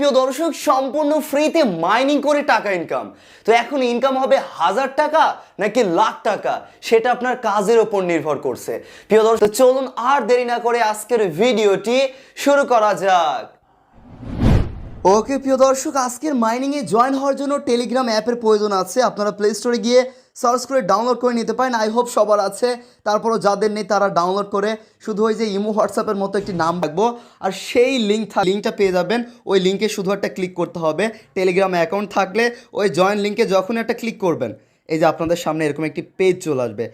প্রিয় দর্শক, সম্পূর্ণ ফ্রিতে মাইনিং করে টাকা ইনকাম। তো এখন ইনকাম হবে 1000 টাকা নাকি লাখ টাকা, সেটা আপনার কাজের উপর নির্ভর করছে। প্রিয় দর্শক, চলুন আর দেরি না করে আজকের ভিডিওটি শুরু করা যাক। ওকে প্রিয় দর্শক, আজকের মাইনিংয়ে জয়েন হওয়ার জন্য টেলিগ্রাম অ্যাপের প্রয়োজন আছে। আপনারা প্লে স্টোরে গিয়ে সার্চ করে ডাউনলোড করে নিতে পারেন। আই হোপ সবার আছে, তারপরও যাদের নেই তারা ডাউনলোড করে শুধু ওই যে ইমো হোয়াটসঅ্যাপের মতো একটি নাম রাখবো, আর সেই লিঙ্কটা পেয়ে যাবেন। ওই লিঙ্কে শুধু একটা ক্লিক করতে হবে। টেলিগ্রাম অ্যাকাউন্ট থাকলে ওই জয়েন লিঙ্কে যখন একটা ক্লিক করবেন, এই যে আপনাদের সামনে এরকম একটি পেজ চলে আসবে।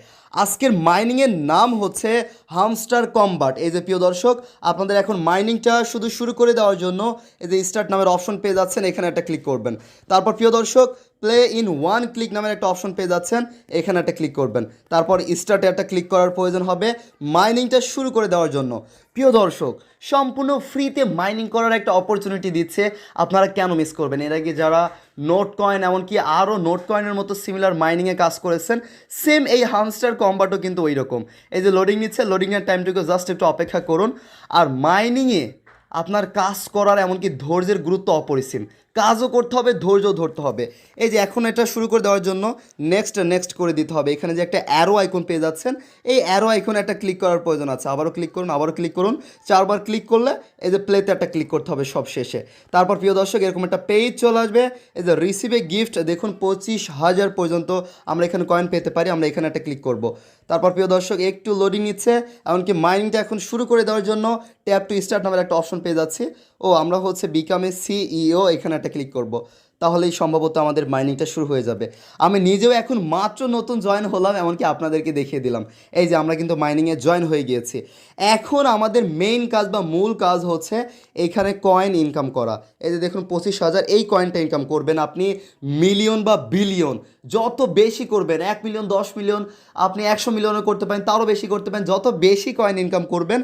আজকের মাইনিংয়ের নাম হচ্ছে হামস্টার কম্বাট। এই যে প্রিয় দর্শক, আপনাদের এখন মাইনিংটা শুরু করে দেওয়ার জন্য এই যে স্টার্ট নামের অপশন পেয়ে যাচ্ছেন, এখানে একটা ক্লিক করবেন। তারপর প্রিয় দর্শক, প্লে ইন ওয়ান ক্লিক নামের একটা অপশন পেয়ে যাচ্ছেন, এখানে একটা ক্লিক করবেন। তারপর স্টার্টে একটা ক্লিক করার প্রয়োজন হবে মাইনিংটা শুরু করে দেওয়ার জন্য। প্রিয় দর্শক, সম্পূর্ণ ফ্রিতে মাইনিং করার একটা অপরচুনিটি দিচ্ছে, আপনারা কেন মিস করবেন? এর আগে যারা নোট কয়েন এমনকি আরও নোট কয়েনের মতো সিমিলার মাইনিংয়ে কাজ করেছেন, সেম এই হামস্টার কম্বাটও কিন্তু ওই রকম। এই যে লোডিং নিচ্ছে, লোডিংয়ের টাইমটুকু জাস্ট একটু অপেক্ষা করুন। আর মাইনিংয়ে আপনার কাজ করার এমনকি ধৈর্যের গুরুত্ব অপরিসীম। কাজও করতে হবে, ধৈর্যও ধরতে হবে। এই যে এখন এটা শুরু করে দেওয়ার জন্য নেক্সট করে দিতে হবে। এখানে যে একটা অ্যারো আইকন পেয়ে যাচ্ছেন, এই অ্যারো আইকনে একটা ক্লিক করার প্রয়োজন আছে। আবারও ক্লিক করুন, আবারও ক্লিক করুন। 4বার ক্লিক করলে এই যে প্লেতে একটা ক্লিক করতে হবে সব শেষে। তারপর প্রিয় দর্শক, এরকম একটা পেজ চলে আসবে। এই যে রিসিভে গিফট, দেখুন 25,000 পর্যন্ত আমরা এখানে কয়েন পেতে পারি। আমরা এখানে একটা ক্লিক করব। তারপর প্রিয় দর্শক, একটু লোডিং নিচ্ছে, এমনকি মাইনিংটা এখন শুরু করে দেওয়ার জন্য ট্যাপ টু স্টার্ট নামের একটা অপশন পেয়ে যাচ্ছি। আমরা হচ্ছে বিকাম এ সিইও, এখানে একটা ক্লিক করব। তাহলেই সম্ভবত আমাদের মাইনিংটা শুরু হয়ে যাবে। আমি নিজেও এখন মাত্র নতুন জয়েন হলাম, এমনকি আপনাদেরকে দেখিয়ে দিলাম। এই যে আমরা কিন্তু মাইনিংয়ে জয়েন হয়ে গিয়েছি। এখন আমাদের মেইন কাজ বা মূল কাজ হচ্ছে এইখানে কয়েন ইনকাম করা। এই যে দেখুন 25,000, এই কয়েনটা ইনকাম করবেন আপনি মিলিয়ন বা বিলিয়ন, যত বেশি করবেন, 1 মিলিয়ন, 10 মিলিয়ন, আপনি 100 মিলিয়নও করতে পারেন, তারও বেশি করতে পারেন। যত বেশি কয়েন ইনকাম করবেন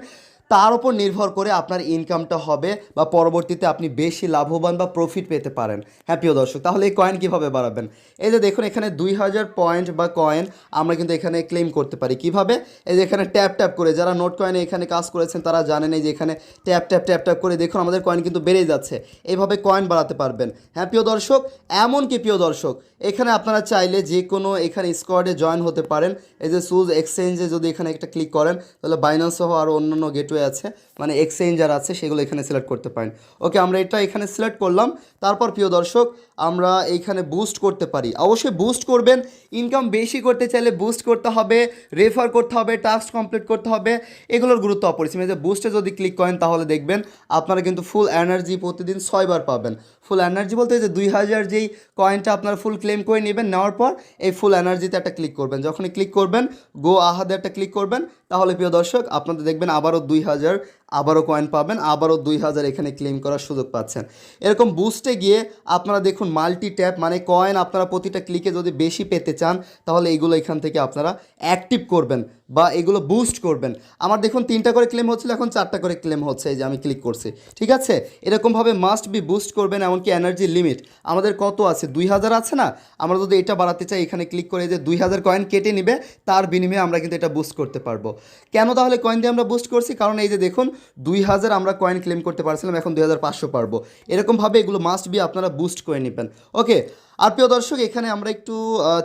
তার উপর নির্ভর করে আপনার ইনকামটা হবে বা পরবর্তীতে আপনি বেশি লাভবান বা প্রফিট পেতে পারেন। হ্যাঁ প্রিয় দর্শক, তাহলে এই কয়েন কীভাবে বাড়াবেন? এই যে দেখুন এখানে 2000 পয়েন্ট বা কয়েন আমরা কিন্তু এখানে ক্লেম করতে পারি। কিভাবে? এই যে এখানে ট্যাপ করে, যারা নোট কয়েনে এখানে কাজ করেছেন তারা জানেন, এই যে এখানে ট্যাপ করে দেখুন আমাদের কয়েন কিন্তু বেড়েই যাচ্ছে। এইভাবে কয়েন বাড়াতে পারবেন। হ্যাঁ প্রিয় দর্শক, এমনকি প্রিয় দর্শক, এখানে আপনারা চাইলে যে কোনো এখানে স্কোয়াডে জয়েন হতে পারেন। এই যে সুজ এক্সচেঞ্জে যদি এখানে একটা ক্লিক করেন, তাহলে বাইন্যান্স সহ আরও অন্যান্য গেটওয়ে আছে, মানে এক্সচেঞ্জ যারা আছে সেগুলো এখানে সিলেক্ট করতে পারেন। ওকে, আমরা এটা এখানে সিলেক্ট করলাম। তারপর প্রিয় দর্শক, আমরা এইখানে বুস্ট করতে পারি। অবশ্যই বুস্ট করবেন। ইনকাম বেশি করতে চাইলে বুস্ট করতে হবে, রেফার করতে হবে, টাস্ক কমপ্লিট করতে হবে, এগুলোর গুরুত্ব অপরিসীম। এই যে বুস্টে যদি ক্লিক করেন তাহলে দেখবেন আপনারা কিন্তু ফুল এনার্জি প্রতিদিন 6বার পাবেন। ফুল এনার্জি বলতে যে 2000 যেই কয়েনটা আপনারা ফুল ক্লেম করে নেবেন, নেওয়ার পর এই ফুল এনার্জিতে একটা ক্লিক করবেন। যখনই ক্লিক করবেন, গো আহাদে একটা ক্লিক করবেন, তাহলে প্রিয় দর্শক আপনাদের দেখবেন আবারও 2000, আবারও কয়েন পাবেন, আবারও 2000 এখানে ক্লেম করার সুযোগ পাচ্ছেন। এরকম বুস্টে গিয়ে আপনারা দেখুন মাল্টি ট্যাপ, মানে কয়েন আপনারা প্রতিটা ক্লিকে যদি বেশি পেতে চান তাহলে এগুলো এখান থেকে আপনারা অ্যাক্টিভ করবেন বা এগুলো বুস্ট করবেন। আমার দেখুন 3টা করে ক্লেম হচ্ছিল, এখন 4টা করে ক্লেম হচ্ছে। এই যে আমি ক্লিক করছি, ঠিক আছে? এরকমভাবে মাস্ট বি বুস্ট করবেন। এমনকি এনার্জি লিমিট আমাদের কত আছে? 2000 আছে না? আমরা যদি এটা বাড়াতে চাই, এখানে ক্লিক করে যে 2000 কয়েন কেটে নেবে, তার বিনিময়ে আমরা কিন্তু এটা বুস্ট করতে পারবো। কেন তাহলে কয়েন দিয়ে আমরা বুস্ট করছি? কারণ এই যে দেখুন 2000 আমরা কয়েন ক্লেম করতে পারছিলাম, এখন 2500 পারবো। এরকমভাবে এগুলো মাস্ট বি আপনারা বুস্ট করে নেবেন। ওকে, আর প্রিয় দর্শক, এখানে আমরা একটু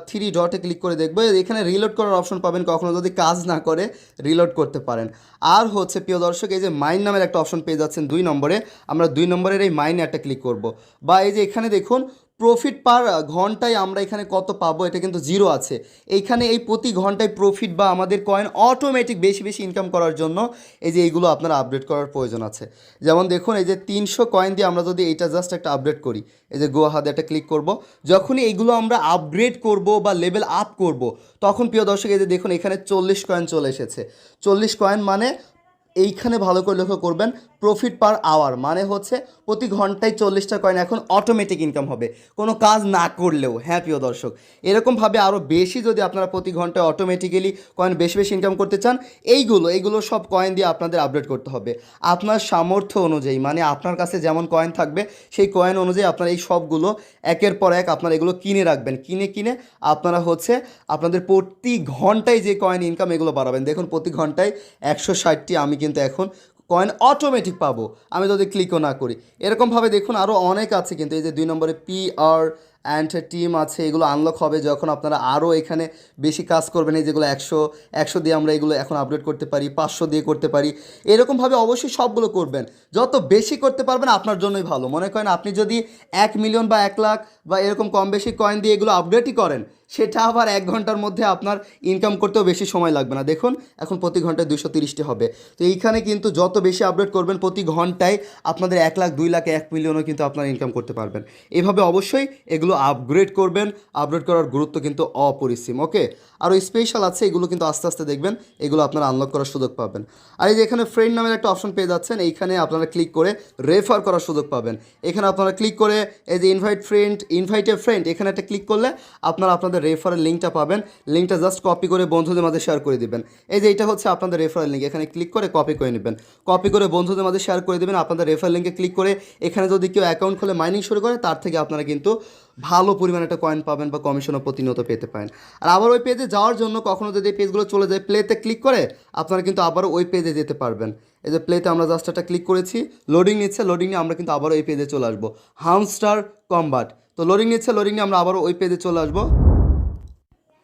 3 ডটে ক্লিক করে দেখবো। এখানে রিলোড করার অপশন পাবেন, কখনো যদি কাজ না করে রিলোড করতে পারেন। আর হচ্ছে প্রিয় দর্শক, এই যে মাইন নামের একটা অপশন পেয়ে যাচ্ছেন 2 নম্বরে, আমরা 2 নম্বরের এই মাইনে একটা ক্লিক করব। বা এই যে এখানে দেখুন প্রফিট পার ঘন্টায় আমরা এখানে কত পাবো, এটা কিন্তু 0 আছে। এইখানে এই প্রতি ঘন্টায় প্রফিট বা আমাদের কয়েন অটোমেটিক বেশি বেশি ইনকাম করার জন্য এই যে এইগুলো আপনারা আপডেট করার প্রয়োজন আছে। যেমন দেখুন এই যে 300 কয়েন দিয়ে আমরা যদি এইটা জাস্ট একটা আপডেট করি, এই যে গো হাতে একটা ক্লিক করব, যখনই এইগুলো আমরা আপগ্রেড করব বা লেভেল আপ করব, তখন প্রিয় দর্শক এই যে দেখুন এখানে 40 কয়েন চলে এসেছে। 40 কয়েন মানে এইখানে ভালো করে লক্ষ্য করবেন, প্রফিট পার আওয়ার মানে হচ্ছে প্রতি ঘন্টায় 40টা কয়েন এখন অটোমেটিক ইনকাম হবে, কোনো কাজ না করলেও। হ্যাঁ প্রিয় দর্শক, এরকমভাবে আরও বেশি যদি আপনারা প্রতি ঘন্টায় অটোমেটিক্যালি কয়েন বেশি বেশি ইনকাম করতে চান, এইগুলো সব কয়েন দিয়ে আপনাদের আপডেট করতে হবে আপনার সামর্থ্য অনুযায়ী। মানে আপনার কাছে যেমন কয়েন থাকবে সেই কয়েন অনুযায়ী আপনারা এই সবগুলো একের পর এক আপনারা এগুলো কিনে রাখবেন। কিনে আপনারা হচ্ছে আপনাদের প্রতি ঘন্টায় যে কয়েন ইনকাম এগুলো বাড়াবেন। দেখুন প্রতি ঘন্টায় 160টি আমি কিন্তু এখন কয়েন অটোমেটিক পাবো আমি যদি ক্লিকও না করি। এরকমভাবে দেখুন আরও অনেক আছে, কিন্তু এই যে 2 নম্বরে PR অ্যান্ড টিম আছে, এগুলো আনলক হবে যখন আপনারা আরও এখানে বেশি কাজ করবেন। এই যেগুলো 100 দিয়ে আমরা এগুলো এখন আপডেট করতে পারি, 500 দিয়ে করতে পারি। এরকমভাবে অবশ্যই সবগুলো করবেন, যত বেশি করতে পারবেন আপনার জন্যই ভালো। মনে করেন আপনি যদি 1 মিলিয়ন বা 1 লাখ বা এরকম কম বেশি কয়েন দিয়ে এগুলো আপডেটই করেন, সেটা আবার 1 ঘন্টার মধ্যে আপনার ইনকাম করতেও বেশি সময় লাগবে না। দেখুন এখন প্রতি ঘন্টায় 230টি হবে। তো এইখানে কিন্তু যত বেশি আপডেট করবেন প্রতি ঘন্টায় আপনাদের 1 লাখ 2 লাখ 1 মিলিয়নও কিন্তু আপনারা ইনকাম করতে পারবেন। এভাবে অবশ্যই এগুলো আপগ্রেড করবেন, আপগ্রেড করার গুরুত্ব কিন্তু অপরিসীম। ওকে, আরও স্পেশাল আছে, এগুলো কিন্তু আস্তে আস্তে দেখবেন এগুলো আপনারা আনলক করার সুযোগ পাবেন। আর এই যে এখানে ফ্রেন্ড নামের একটা অপশন পেয়ে যাচ্ছেন, এইখানে আপনারা ক্লিক করে রেফার করার সুযোগ পাবেন। এখানে আপনারা ক্লিক করে এই যে ইনভাইট এ ফ্রেন্ড এখানে একটা ক্লিক করলে আপনারা আপনাদের রেফারের লিঙ্কটা পাবেন। লিঙ্কটা জাস্ট কপি করে বন্ধুদের মাঝে শেয়ার করে দিবেন। এই যে এটা হচ্ছে আপনাদের রেফারেল লিঙ্ক, এখানে ক্লিক করে কপি করে নেবেন, কপি করে বন্ধুদের মাঝে শেয়ার করে দেবেন। আপনাদের রেফারেল লিঙ্কে ক্লিক করে এখানে যদি কেউ অ্যাকাউন্ট খুলে মাইনিং শুরু করে, তার থেকে আপনারা কিন্তু ভালো পরিমাণে একটা কয়েন পাবেন বা কমিশনও প্রতিনিয়ত পেতে পারেন। আর আবার ওই পেজে যাওয়ার জন্য কখনো যদি এই পেজগুলো চলে যায়, প্লেতে ক্লিক করে আপনারা কিন্তু আবারও ওই পেজে যেতে পারবেন। এই যে প্লেতে আমরা জাস্ট একটা ক্লিক করেছি, লোডিং নিচ্ছে, লোডিং নিয়ে আমরা কিন্তু আবারও এই পেজে চলে আসবো, হামস্টার কম্বাট। তো লোডিং নিচ্ছে, লোডিং নিয়ে আমরা আবারও ওই পেজে চলে আসবো।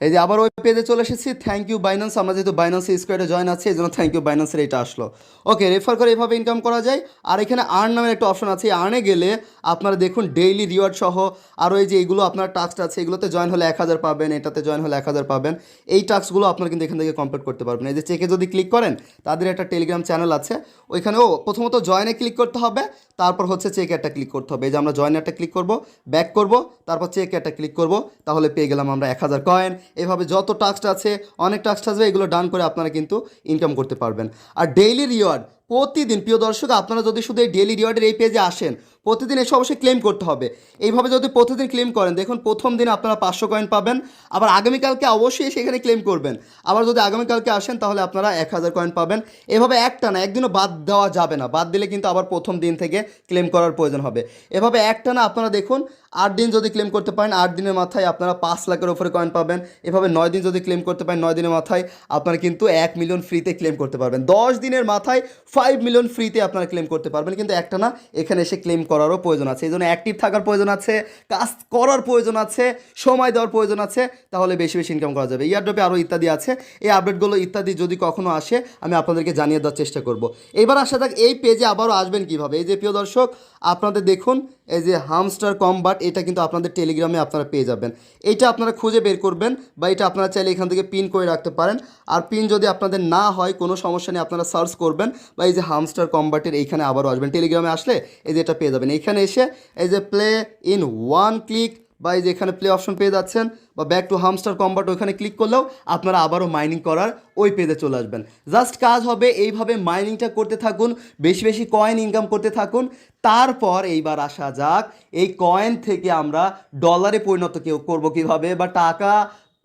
এই যে আবার ওই পেজে চলে এসেছি। থ্যাংক ইউ বাইন্যান্স, আমরা যেহেতু বাইন্যান্স স্কোয়াডে জয়েন আছি এই জন্য থ্যাংক ইউ বাইন্যান্সের এটা আসলো। ওকে, রেফার করে এভাবে ইনকাম করা যায়। আর এখানে আর্ন নামের একটা অপশন আছে, আর্নে গেলে আপনারা দেখুন ডেইলি রিওয়ার্ড সহ আরও এই যে এইগুলো আপনার টাস্ক আছে, এগুলোতে জয়েন হলে 1000 পাবেন, এটাতে জয়েন হলে 1000 পাবেন। এই টাস্কগুলো আপনারা কিন্তু এখান থেকে কমপ্লিট করতে পারবেন। এই যে চেকে যদি ক্লিক করেন, তাদের একটা টেলিগ্রাম চ্যানেল আছে, ওইখানেও প্রথমত জয়েনে ক্লিক করতে হবে, তারপর হচ্ছে চেকে একটা ক্লিক করতে হবে। এই যে আমরা জয়েনে একটা ক্লিক করব, ব্যাক করব, তারপর চেকে একটা ক্লিক করব, তাহলে পেয়ে গেলাম আমরা 1000 কয়েন। এভাবে যত টাস্ক আছে, অনেক টাস্ক আসবে, এগুলো ডান করে আপনারা কিন্তু ইনকাম করতে পারবেন। আর ডেইলি রিওয়ার্ড প্রতিদিন, প্রিয় দর্শক আপনারা যদি শুধু এই ডেইলি রিওয়ার্ডের এই পেজে আসেন, প্রতিদিন এসে অবশ্যই ক্লেম করতে হবে। এইভাবে যদি প্রতিদিন ক্লেম করেন, দেখুন প্রথম দিন আপনারা 500 কয়েন পাবেন, আবার আগামীকালকে অবশ্যই সেখানে ক্লেম করবেন। আবার যদি আগামীকালকে আসেন তাহলে আপনারা 1000 কয়েন পাবেন। এভাবে একটানা, একদিনও বাদ দেওয়া যাবে না, বাদ দিলে কিন্তু আবার প্রথম দিন থেকে ক্লেম করার প্রয়োজন হবে। এভাবে একটানা আপনারা দেখুন 8 দিন যদি ক্লেম করতে পারেন, 8 দিনের মাথায় আপনারা 5 লাখের ওপরে কয়েন পাবেন। এভাবে 9 দিন যদি ক্লেম করতে পারেন, 9 দিনের মাথায় আপনারা কিন্তু 1 মিলিয়ন ফ্রিতে ক্লেম করতে পারবেন। 10 দিনের মাথায় 5 মিলিয়ন ফ্রিতে আপনারা ক্লেম করতে পারবেন। কিন্তু একটা না, এখানে এসে ক্লেম করারও প্রয়োজন আছে, এই জন্য অ্যাক্টিভ থাকার প্রয়োজন আছে, কাজ করার প্রয়োজন আছে, সময় দেওয়ার প্রয়োজন আছে, তাহলে বেশি বেশি ইনকাম করা যাবে। ইয়ারড্রপে আরও ইত্যাদি আছে, এই আপডেটগুলো ইত্যাদি যদি কখনো আসে আমি আপনাদেরকে জানিয়ে দেওয়ার চেষ্টা করব। এবার আসা যাক এই পেজে আবারও আসবেন কীভাবে। এই যে প্রিয় দর্শক আপনাদের দেখুন এই যে হামস্টার কম্বাট, এটা কিন্তু আপনাদের টেলিগ্রামে আপনারা পেয়ে যাবেন। এইটা আপনারা খুঁজে বের করবেন, বা এটা আপনারা চাইলে এখান থেকে পিন করে রাখতে পারেন। আর পিন যদি আপনাদের না হয় কোনো সমস্যা নেই, আপনারা সার্চ করবেন, বা এই যে হামস্টার কম্বাটের এইখানে আবারও আসবেন। টেলিগ্রামে আসলে এই যে এটা পেয়ে যাবেন। এইখানে এসে এই যে প্লে ইন 1 ক্লিক, বা এই যে এখানে প্লে অপশন পেয়ে যাচ্ছেন, বা ব্যাক টু হামস্টার কম্বাট ওইখানে ক্লিক করলেও আপনারা আবারও মাইনিং করার ওই পেজে চলে আসবেন। জাস্ট কাজ হবে এইভাবে মাইনিংটা করতে থাকুন, বেশি বেশি কয়েন ইনকাম করতে থাকুন। তারপর এইবার আসা যাক এই কয়েন থেকে আমরা ডলারে পরিণত করবো কীভাবে, বা টাকা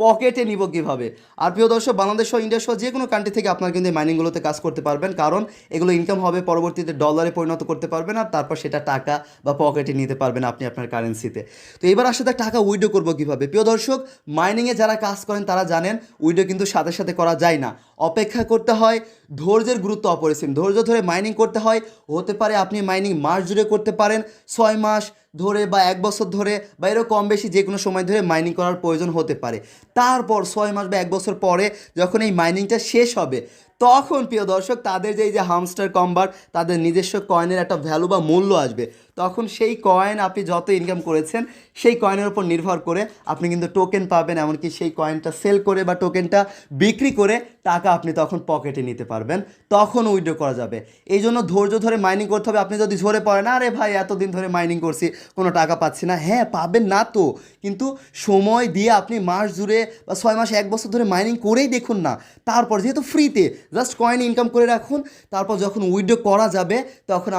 পকেটে নিব কীভাবে। আর প্রিয় দর্শক বাংলাদেশ সহ ইন্ডিয়া সহ যে কোনো কান্ট্রি থেকে আপনারা কিন্তু এই মাইনিংগুলোতে কাজ করতে পারবেন, কারণ এগুলো ইনকাম হবে, পরবর্তীতে ডলারে পরিণত করতে পারবেন, আর তারপর সেটা টাকা বা পকেটে নিতে পারবেন আপনি আপনার কারেন্সিতে। তো এবার আসলে টাকা উইড্রো করবো কীভাবে। প্রিয় দর্শক মাইনিংয়ে যারা কাজ করেন তারা জানেন উইড্রো কিন্তু সাথে সাথে করা যায় না, অপেক্ষা করতে হয়, ধৈর্যের গুরুত্ব অপরিসীম, ধৈর্য ধরে মাইনিং করতে হয়। হতে পারে আপনি মাইনিং মাস জুড়ে করতে পারেন, 6 মাস ধরে বা 1 বছর ধরে, বা এরও কম বেশি যে কোনো সময় ধরে মাইনিং করার প্রয়োজন হতে পারে। তারপর 6 মাস বা 1 বছর পরে যখন এই মাইনিংটা শেষ হবে, তখন প্রিয় দর্শক তাদের যে এই যে হামস্টার কম্বাট, তাদের নিজস্ব কয়েনের একটা ভ্যালু বা মূল্য আসবে। তখন সেই কয়েন আপনি যত ইনকাম করেছেন সেই কয়েনের উপর নির্ভর করে আপনি কিন্তু টোকেন পাবেন, এমনকি সেই কয়েনটা সেল করে বা টোকেনটা বিক্রি করে টাকা আপনি তখন পকেটে নিতে পারবেন, তখন উইথড্র করা যাবে। এই জন্য ধৈর্য ধরে মাইনিং করতে হবে। আপনি যদি ঝরে পড়েন, আরে ভাই এতদিন ধরে মাইনিং করছি কোনো টাকা পাচ্ছি না, হ্যাঁ পাবেন না তো, কিন্তু সময় দিয়ে আপনি মাস জুড়ে বা 6 মাস 1 বছর ধরে মাইনিং করেই দেখুন না। তারপর যেহেতু ফ্রিতে জাস্ট কয়েন ইনকাম করে রাখুন, তারপর যখন উইথড্র করা যাবে তখন